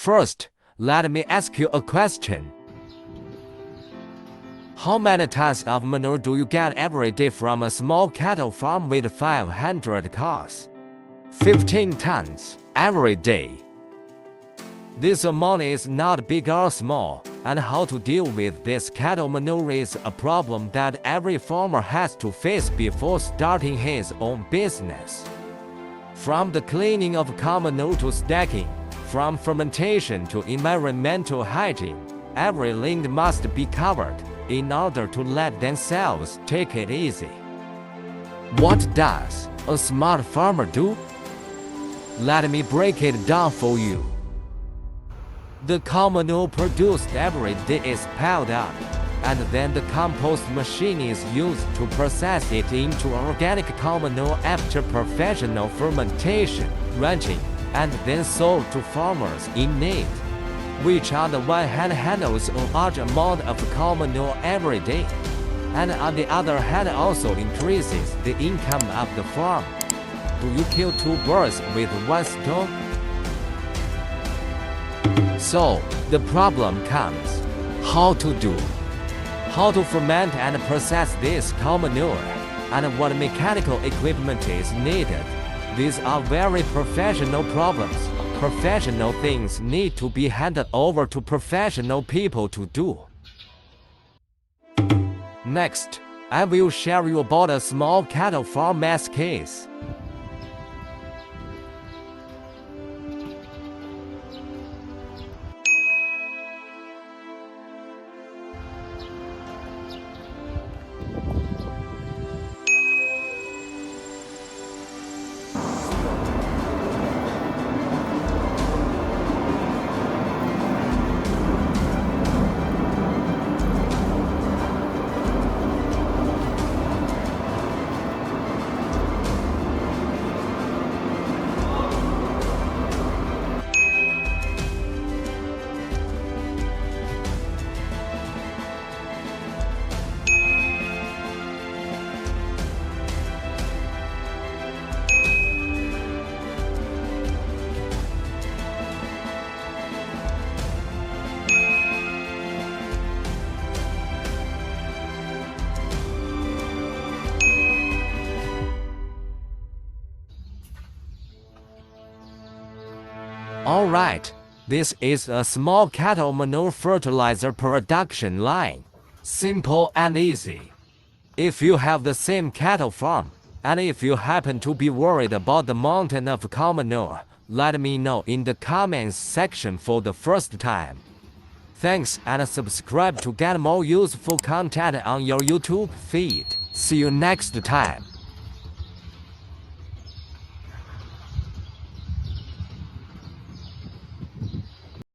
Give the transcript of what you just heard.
first, let me ask you a question. How many tons of manure do you get every day from a small cattle farm with 500 cows? 15 tons every day. This amount is not big or small, and how to deal with this cattle manure is a problem that every farmer has to face before starting his own business. From the cleaning of cow manure to stacking, from fermentation to environmental hygiene, every link must be covered in order to let themselves take it easy. What does a smart farmer do? Let me break it down for you. The cow manure produced every day is piled up, and then the compost machine is used to process it into organic cow manure after professional fermentation, ranching, and then sold to farmers in need, which on the one hand handles a large amount of cow manure every day, and on the other hand also increases the income of the farm. Do you kill two birds with one stone? So, the problem comes, how to do? How to ferment and process this cow manure, and what mechanical equipment is needed. These are very professional problems. Professional things need to be handed over to professional people to do. Next, I will share you about a small cattle farm mess case. Alright, this is a small cattle manure fertilizer production line. Simple and easy. If you have the same cattle farm, and if you happen to be worried about the mountain of cow manure, let me know in the comments section for the first time. Thanks, and subscribe to get more useful content on your YouTube feed. See you next time.